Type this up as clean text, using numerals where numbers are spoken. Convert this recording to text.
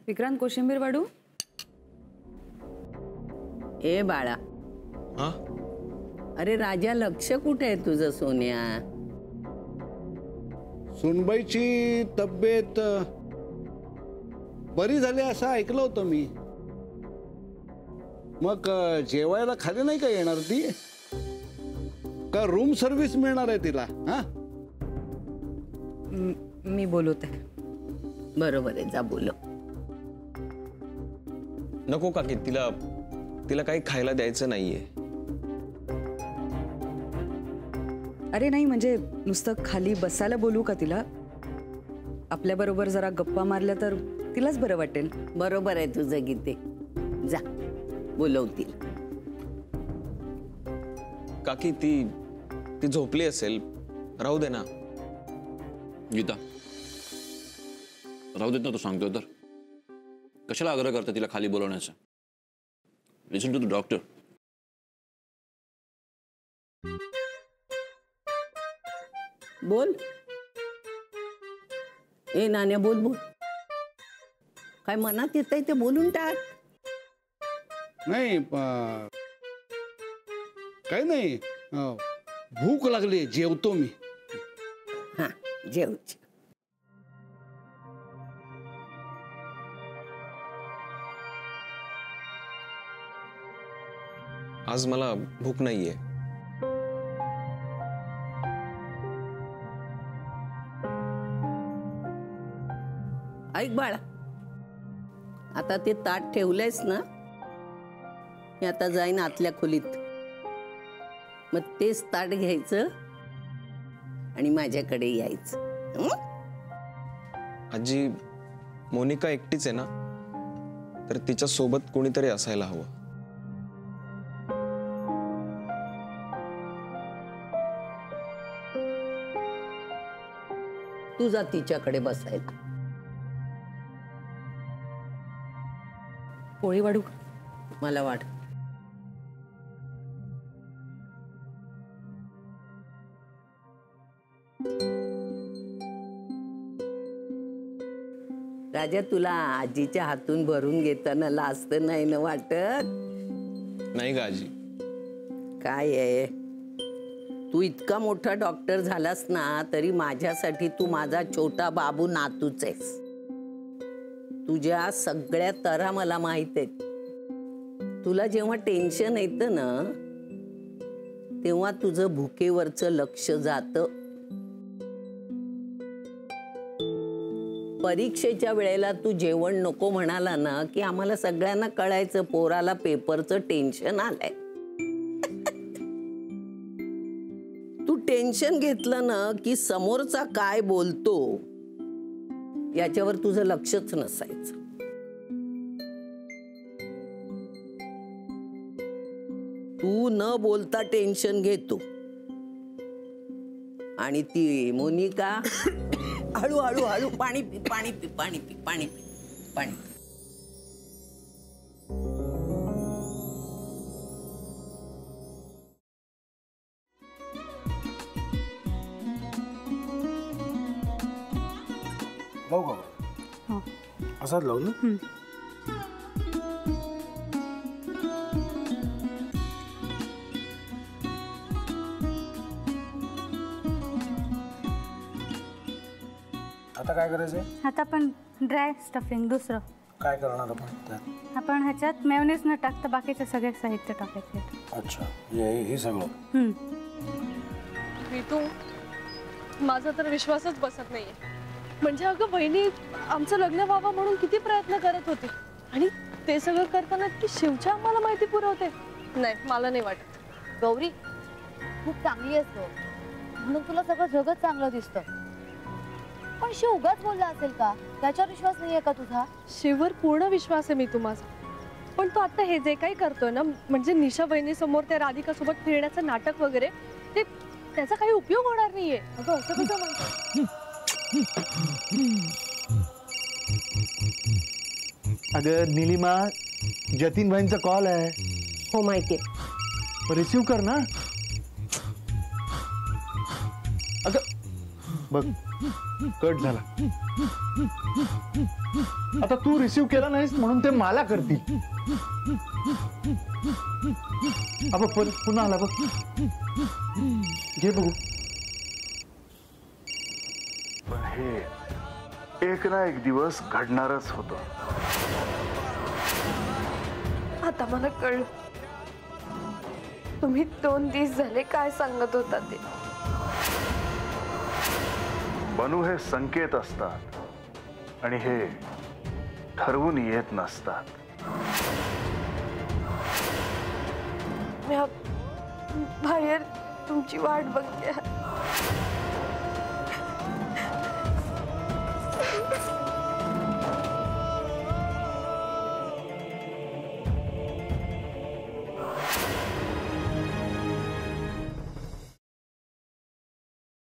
विक्रांत कोशिंबीर वाडू. ए बाळा. हा? अरे राजा, लक्ष कुठे आहे तुझं सोन्या? सुनबाईची तब्येत बरी झाली असं ऐकलं होतं मी. मग जेवायला खाली नाही का येणार ती? का रूम सर्व्हिस मिळणार आहे तिला? हा, मी बोलवते. बरोबर आहे, जा बोलव. नको काकी, तिला तिला काही खायला द्यायचं नाहीये. अरे नाही, म्हणजे नुसतं खाली बसायला बोलू का तिला? आपल्या बरोबर जरा गप्पा मारल्या तर तिलाच बरं वाटेल. बरोबर आहे तुझं गीते, जा बोलवतील. काकी ती झोपली असेल, राहू दे ना. गीता, राहू देत ना, तू सांगतोय तर. कशाला आग्रह करते तिला खाली बोलवण्याचा? लिसन टू द डॉक्टर. बोल. ए नाण्या, बोल बोल. काय मनात येतंय ते बोलून टाक. नाही काही नाही, भूक लागली, जेवतो मी. हा, जेव. आज मला भूक नाहीये. ऐक बाळा, आता ते ताट ठेवलंयस ना, मी आता जाईन आतल्या खोलीत. मग तेच ताट घ्यायचं आणि माझ्याकडे यायचं. आजी, मोनिका एकटीच आहे ना, तर तिच्या सोबत कोणीतरी असायला हवं. तू जा तिच्याकडे बसायला. पोळी वाढू? मला वाट. राजा, तुला आजीच्या हातून भरून घेताना लाजत नाही ना वाटत? नाही का आजी? काय आहे, तू इतका मोठा डॉक्टर झालास ना, तरी माझ्यासाठी तू माझा छोटा बाबू नातूच आहेस. तुझ्या सगळ्या तऱ्हा मला माहित आहेत. तुला जेव्हा टेन्शन येतं ना, तेव्हा तुझं भुकेवरचं लक्ष जातं. परीक्षेच्या वेळेला तू जेवण नको म्हणाला ना, की आम्हाला सगळ्यांना कळायचं पोराला पेपरचं टेन्शन आलंय. तू टेन्शन घेतलं ना, की समोरचा काय बोलतो याच्यावर तुझं लक्षच नसायचं. तू न बोलता टेन्शन घेतो आणि ती मोनिका हळू हळू हळू पाणी पी, पाणी पी, पाणी पी, पाणी पी, पाणी पी. लावू का? असाच लावू ना. आता काय करायचंय? आता आपण ड्राय स्टफिंग दुसरं काय करणार आपण त्यात? आपण ह्याच्यात मेयोनीज न टाकता बाकीचे सगळे साहित्य टाकायचे. अच्छा, हे सगळं. ऋतू, माझा तर विश्वासच बसत नाहीये. म्हणजे अगं बहिणी आमचं लग्न व्हावं म्हणून किती प्रयत्न करत होते, आणि ते सगळं करताना की शिवच्या आम्हाला माहिती पुरवते. नाही, मला नाही वाटत. गौरी खूप चांगली असतो म्हणून तुला सगळं जगत चांगलं दिसतं, पण शिव उगाच बोलला असेल का? त्याच्यावर विश्वास नाहीये का तुझा? शिववर पूर्ण विश्वास आहे मी माझा, पण तो आता हे जे काही करतोय ना, म्हणजे निशा बहिणी समोर त्या राधिका सोबत फिरण्याचं नाटक वगैरे, ते त्याचा काही उपयोग होणार नाहीये. अगं असं कसं म्हणतो? अगं नीलिमा, जतीन भाईंचा कॉल आहे. हो माहितीये. रिसीव कर ना. अगं बघ, कट झाला. आता तू रिसीव्ह केला नाहीस म्हणून ते मला करतील. अब पुन्हा आला बघ. घे बघू. पण हे एक ना एक दिवस घडणारच होतं. आता मला कळलं तुम्ही 2 दिवस झाले काय सांगत होता ते. बनू हे संकेत असतात आणि हे ठरवून येत नसतात. मी बाहेर तुमची वाट बघते.